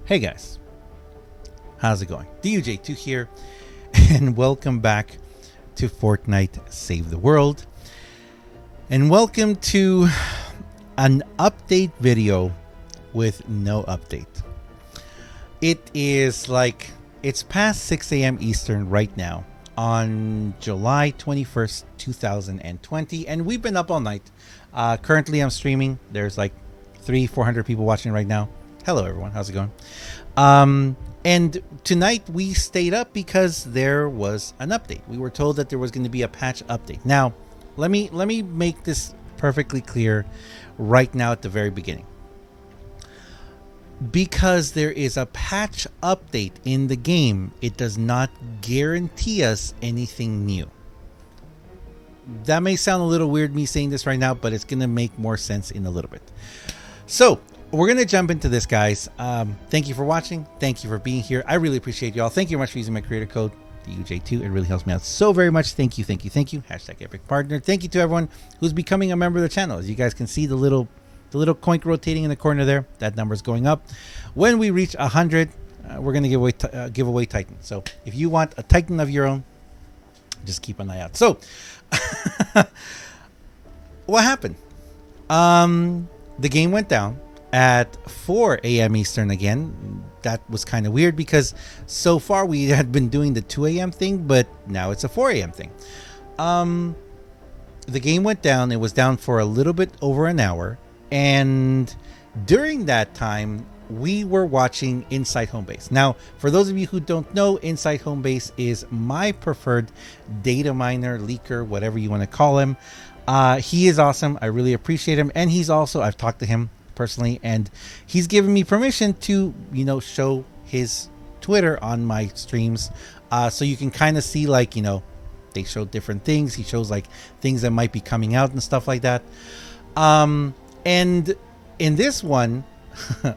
Hey guys, how's it going? DUJ2 here, and welcome back to Fortnite Save the World. And welcome to an update video with no update. It's past 6 a.m. Eastern right now on July 21st, 2020, and we've been up all night. Currently, I'm streaming. There's like 400 people watching right now. Hello, everyone. How's it going? And tonight we stayed up because there was an update. We were told that there was going to be a patch update. Now, let me make this perfectly clear right now at the very beginning. Because there is a patch update in the game, it does not guarantee us anything new. That may sound a little weird, me saying this right now, but it's going to make more sense in a little bit. So, we're going to jump into this, guys. Thank you for watching. Thank you for being here. I really appreciate y'all. Thank you very much for using my creator code, DUJ2. It really helps me out so very much. Thank you, thank you, thank you. Hashtag Epic Partner. Thank you to everyone who's becoming a member of the channel. As you guys can see, the little coin rotating in the corner there, that number is going up. When we reach 100, we're going to give away Titan. So if you want a Titan of your own, just keep an eye out. So what happened? The game went down at 4 a.m. Eastern again. That was kind of weird because so far we had been doing the 2 a.m. thing, but now it's a 4 a.m. thing. The game went down. It was down for a little bit over an hour. And during that time, we were watching Inside Homebase. Now, for those of you who don't know, Inside Homebase is my preferred data miner, leaker, whatever you want to call him. He is awesome. I really appreciate him. And he's also, I've talked to him personally, and he's given me permission to, show his Twitter on my streams. So you can kind of see, they show different things. He shows things that might be coming out and stuff like that. And in this one,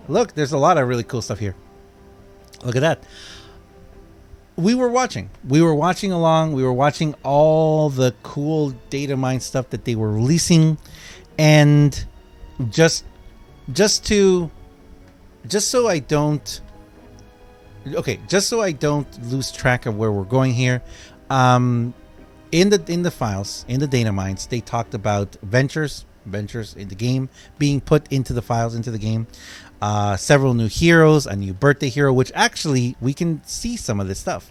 look, there's a lot of really cool stuff here. Look at that. We were watching along. We were watching all the cool data mine stuff that they were releasing. And just so I don't lose track of where we're going here. In the files, in the data mines, they talked about ventures in the game being put into the files, into the game. Several new heroes, a new birthday hero, which actually we can see some of this stuff.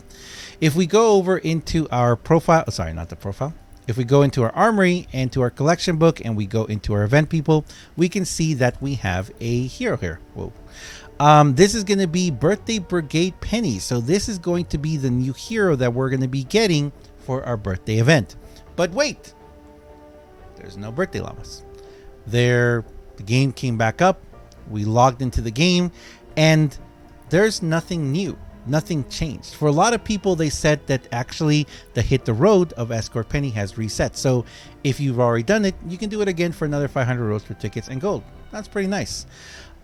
If we go over into our profile, if we go into our armory and to our collection book and we go into our event people, we can see that we have a hero here. Whoa. This is going to be Birthday Brigade Penny. So this is going to be the new hero that we're going to be getting for our birthday event. But wait, there's no birthday llamas. The game came back up. We logged into the game and there's nothing new. Nothing changed. For a lot of people, they said that actually the Hit the Road of Escort Penny has reset. So if you've already done it, you can do it again for another 500 roaster tickets and gold. That's pretty nice.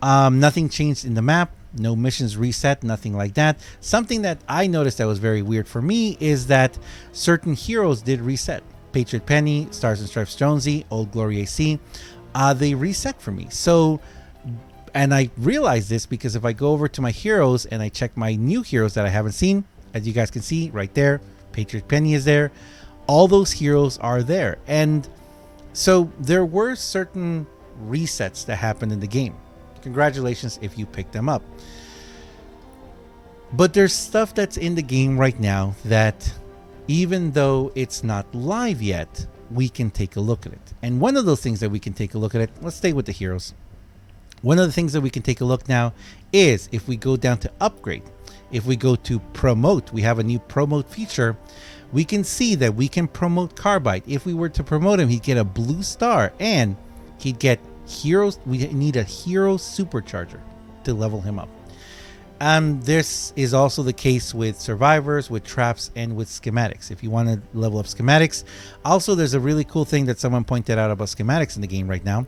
Nothing changed in the map. No missions reset. Nothing like that. Something that I noticed that was very weird for me is that certain heroes did reset. Patriot Penny, Stars and Stripes Jonesy, Old Glory AC. They reset for me. So... And I realized this because if I go over to my heroes and I check my new heroes that I haven't seen, as you guys can see right there, Patriot Penny is there. All those heroes are there. And so there were certain resets that happened in the game. Congratulations if you picked them up. But there's stuff that's in the game right now that even though it's not live yet, we can take a look at it. And one of those things that we can take a look at it, let's stay with the heroes. One of the things that we can take a look now is if we go down to upgrade, if we go to promote, we have a new promote feature. We can see that we can promote Carbide. If we were to promote him, he'd get a blue star and he'd get heroes. We need a hero supercharger to level him up. This is also the case with survivors, with traps, and with schematics. If you want to level up schematics. Also, there's a really cool thing that someone pointed out about schematics in the game right now.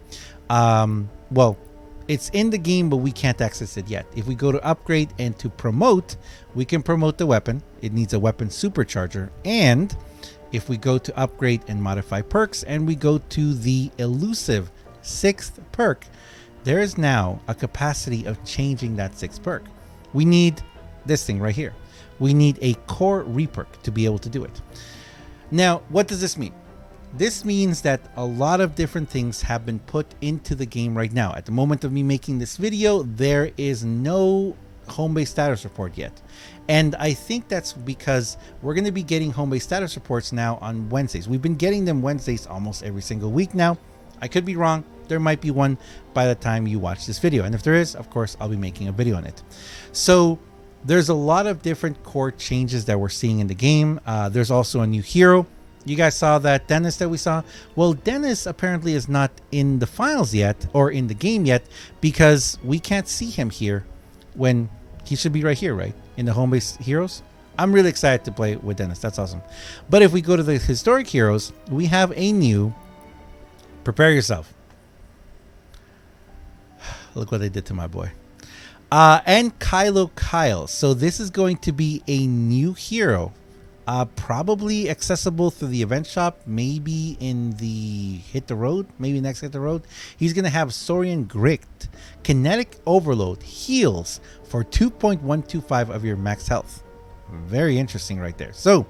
It's in the game, but we can't access it yet. If we go to upgrade and to promote, we can promote the weapon. It needs a weapon supercharger. And if we go to upgrade and modify perks and we go to the elusive 6th perk, there is now a capacity of changing that 6th perk. We need this thing right here. We need a core reperk to be able to do it. Now, what does this mean? This means that a lot of different things have been put into the game right now. At the moment of me making this video, there is no home-based status report yet. And I think that's because we're going to be getting home-based status reports now on Wednesdays. We've been getting them Wednesdays almost every single week now. I could be wrong. There might be one by the time you watch this video. And if there is, of course, I'll be making a video on it. So there's a lot of different core changes that we're seeing in the game. There's also a new hero. You guys saw that Dennis that we saw? Well, Dennis apparently is not in the files yet or in the game yet because we can't see him here when he should be right here, right? In the home-based heroes. I'm really excited to play with Dennis. That's awesome. But if we go to the historic heroes, we have a new... Prepare yourself. Look what they did to my boy. And Kylo Kyle. So this is going to be a new hero. Probably accessible through the event shop, maybe in the Hit the Road, maybe next Hit the Road. He's going to have Saurian Grit, Kinetic Overload, heals for 2.125 of your max health. Very interesting right there. So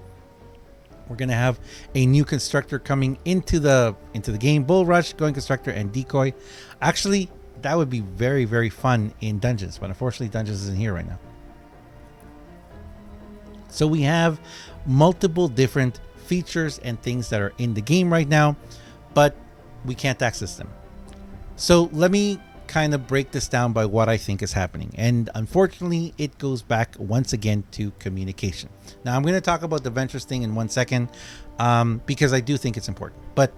we're going to have a new constructor coming into the game. Bull Rush, Going Constructor, and Decoy. Actually, that would be very, very fun in Dungeons, but unfortunately Dungeons isn't here right now. So we have multiple different features and things that are in the game right now, but we can't access them. So let me kind of break this down by what I think is happening. And unfortunately, it goes back once again to communication. Now, I'm going to talk about the Ventures thing in 1 second because I do think it's important. But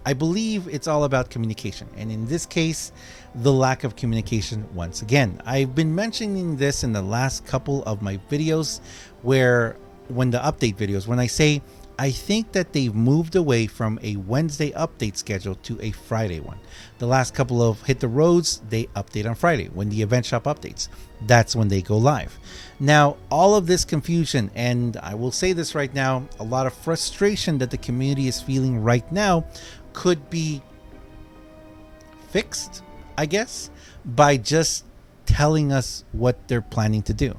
I believe it's all about communication. And in this case, the lack of communication once again. I've been mentioning this in the last couple of my videos when the update videos, when I say I think that they've moved away from a Wednesday update schedule to a Friday one. The last couple of Hit the Roads, they update on Friday. When the event shop updates, that's when they go live. Now, all of this confusion, and I will say this right now, a lot of frustration that the community is feeling right now could be fixed, I guess, by just telling us what they're planning to do.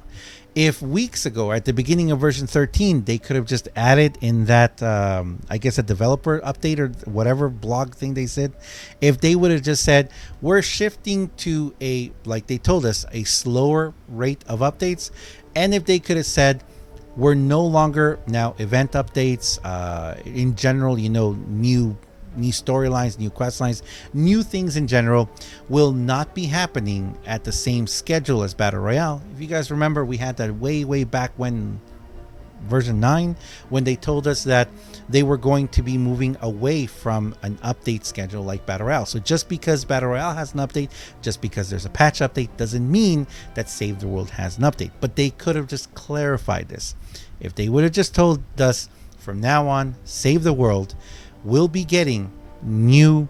If weeks ago, at the beginning of version 13, they could have just added in that, I guess, a developer update or whatever blog thing they said, if they would have just said, we're shifting to like they told us, a slower rate of updates. And if they could have said, we're no longer now event updates, in general, new storylines, new quest lines, new things in general will not be happening at the same schedule as Battle Royale. If you guys remember, we had that way back when version 9, when they told us that they were going to be moving away from an update schedule like Battle Royale. So just because Battle Royale has an update, just because there's a patch update, doesn't mean that Save the World has an update. But they could have just clarified this. If they would have just told us from now on, Save the World will be getting new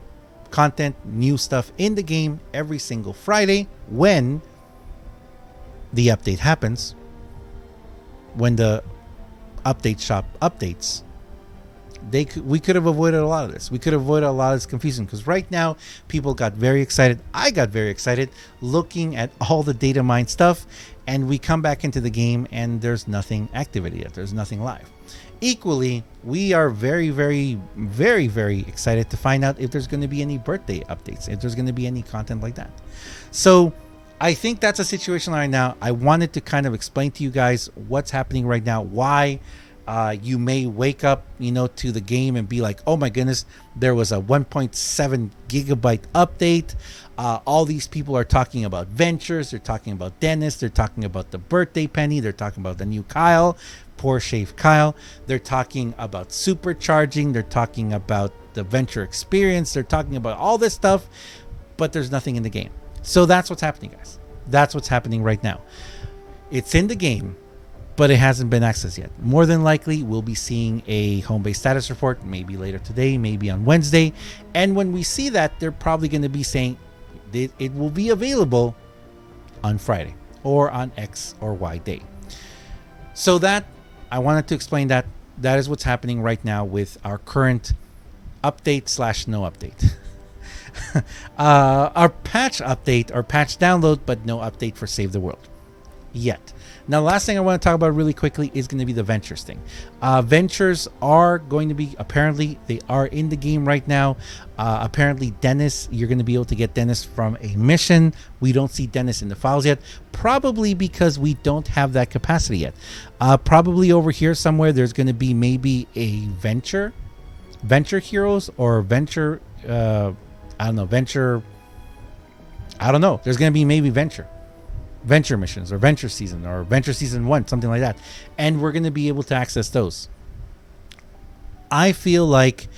content, new stuff in the game every single Friday when the update happens, when the update shop updates. We could have avoided a lot of this. We could have avoided a lot of this confusion, because right now people got very excited. I got very excited looking at all the data mine stuff, and we come back into the game and there's nothing activated yet. There's nothing live. Equally, we are very, very, very, very excited to find out if there's going to be any birthday updates, if there's going to be any content like that. So I think that's a situation right now. I wanted to kind of explain to you guys what's happening right now, why you may wake up, to the game and be like, oh my goodness, there was a 1.7 gigabyte update. All these people are talking about Ventures. They're talking about Dennis. They're talking about the birthday penny. They're talking about the new Kyle, Poor Shave Kyle. They're talking about supercharging. They're talking about the Venture experience. They're talking about all this stuff, but there's nothing in the game. So that's what's happening, guys. That's what's happening right now. It's in the game, but it hasn't been accessed yet. More than likely, we'll be seeing a home-based status report, maybe later today, maybe on Wednesday. And when we see that, they're probably going to be saying it will be available on Friday or on X or Y day. So that, I wanted to explain that. That is what's happening right now with our current update / no update. Our patch update or patch download, but no update for Save the World. yet. Now, the last thing I want to talk about really quickly is going to be the ventures thing. Ventures are going to be, apparently, they are in the game right now. Apparently, Dennis, you're going to be able to get Dennis from a mission. We don't see Dennis in the files yet, probably because we don't have that capacity yet. Probably over here somewhere, there's going to be maybe a venture heroes or venture, I don't know, there's going to be maybe venture missions or venture season 1, something like that, and we're going to be able to access those. I feel like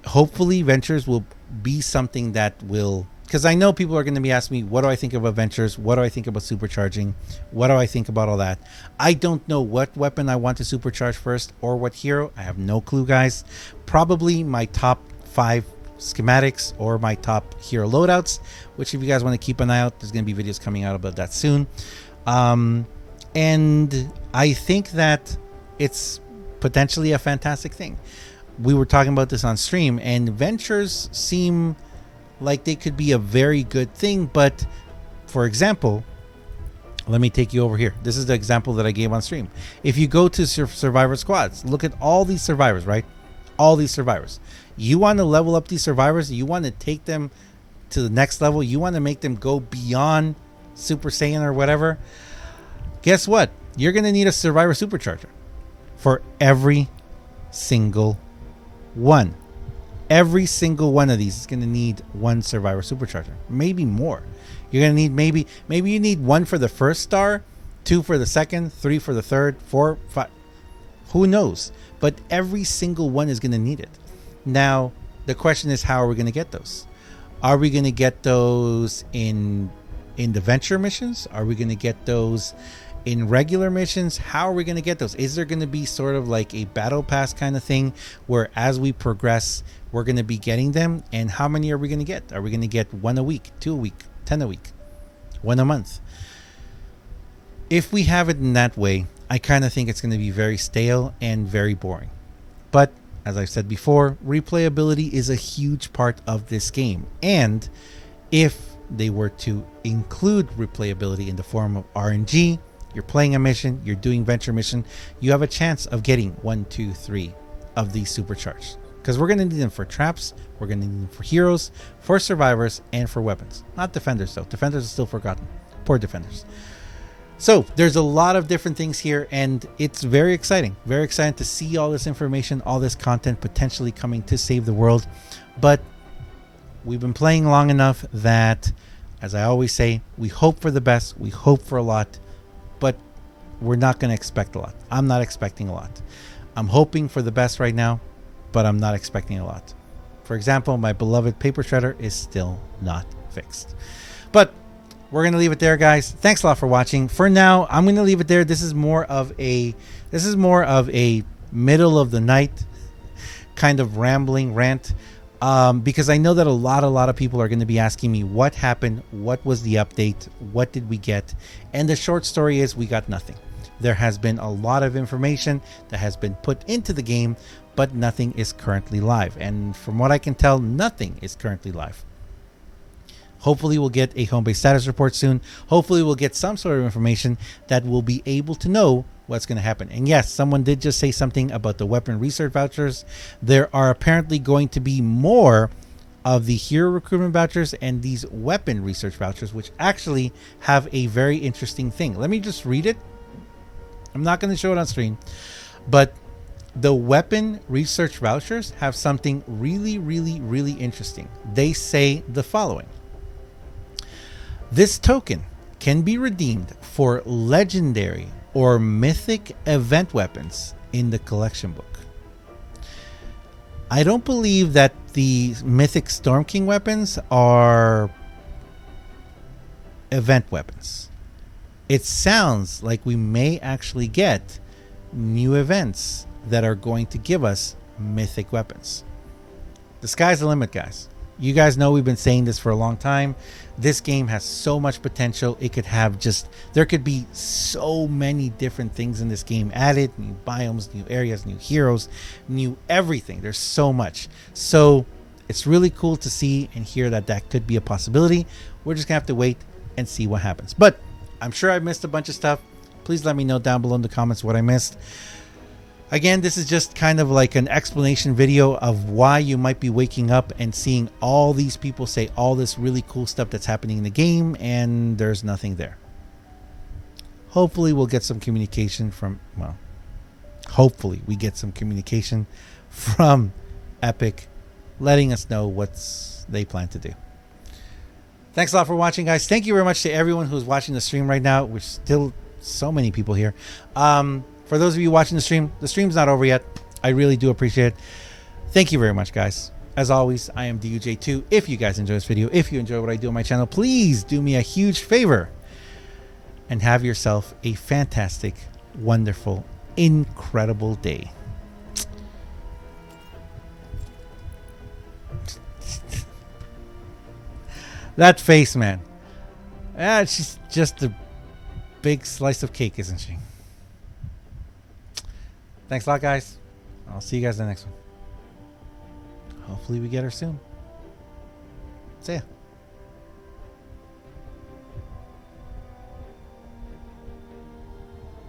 hopefully ventures will be something that will, because I know people are going to be asking me, what do I think about ventures, what do I think about supercharging, what do I think about all that. I don't know what weapon I want to supercharge first or what hero. I have no clue, guys. Probably my top 5 schematics or my top hero loadouts, which if you guys want to keep an eye out, there's going to be videos coming out about that soon. And I think that it's potentially a fantastic thing. We were talking about this on stream, and ventures seem like they could be a very good thing. But for example, let me take you over here. This is the example that I gave on stream. If you go to survivor squads, look at all these survivors, right? All these survivors. You want to level up these survivors. You want to take them to the next level. You want to make them go beyond Super Saiyan or whatever. Guess what? You're going to need a survivor supercharger for every single one. Every single one of these is going to need one survivor supercharger, maybe more. You're going to need maybe you need 1 for the first star, 2 for the second, 3 for the third, 4, 5. Who knows? But every single one is going to need it. Now, the question is, how are we going to get those? Are we going to get those in the venture missions? Are we going to get those in regular missions? How are we going to get those? Is there going to be sort of like a battle pass kind of thing where as we progress, we're going to be getting them? And how many are we going to get? Are we going to get 1 a week, 2 a week, 10 a week, 1 a month? If we have it in that way, I kind of think it's going to be very stale and very boring. But as I've said before, replayability is a huge part of this game. And if they were to include replayability in the form of RNG, you're playing a mission, you're doing venture mission, you have a chance of getting 1, 2, 3 of these supercharged. Because we're going to need them for traps, we're going to need them for heroes, for survivors, and for weapons. Not defenders though. Defenders are still forgotten. Poor defenders. So there's a lot of different things here, and it's very exciting to see all this information, all this content potentially coming to save the world. But we've been playing long enough that, as I always say, we hope for the best, we hope for a lot, but we're not going to expect a lot. I'm not expecting a lot. I'm hoping for the best right now, but I'm not expecting a lot. For example, my beloved paper shredder is still not fixed. But we're going to leave it there, guys. Thanks a lot for watching. For now, I'm going to leave it there. This is more of a middle of the night kind of rambling rant, because I know that a lot of people are going to be asking me what happened, what was the update, what did we get? And the short story is we got nothing. There has been a lot of information that has been put into the game, but nothing is currently live. And from what I can tell, nothing is currently live. Hopefully we'll get a home base status report soon. Hopefully we'll get some sort of information that we'll be able to know what's going to happen. And yes, someone did just say something about the weapon research vouchers. There are apparently going to be more of the hero recruitment vouchers and these weapon research vouchers, which actually have a very interesting thing. Let me just read it. I'm not going to show it on screen, but the weapon research vouchers have something really interesting. They say the following: this token can be redeemed for legendary or mythic event weapons in the collection book. I don't believe that the mythic Storm King weapons are event weapons. It sounds like we may actually get new events that are going to give us mythic weapons. The sky's the limit, guys. You guys know we've been saying this for a long time. This game has so much potential. It could have there could be so many different things in this game added. New biomes, new areas, new heroes, new everything. There's so much. So it's really cool to see and hear that could be a possibility. We're just gonna have to wait and see what happens. But I'm sure I missed a bunch of stuff. Please let me know down below in the comments what I missed. Again, this is just kind of like an explanation video of why you might be waking up and seeing all these people say all this really cool stuff that's happening in the game, and there's nothing there. Hopefully we'll get some communication from, well, hopefully we get some communication from Epic letting us know what they plan to do. Thanks a lot for watching, guys. Thank you very much to everyone who's watching the stream right now. We're still so many people here. For those of you watching the stream's not over yet. I really do appreciate it. Thank you very much, guys. As always, I am DUJ2. If you guys enjoy this video, if you enjoy what I do on my channel, please do me a huge favor and have yourself a fantastic, wonderful, incredible day. That face, man. She's just a big slice of cake, isn't she? Thanks a lot, guys. I'll see you guys in the next one. Hopefully we get her soon. See ya.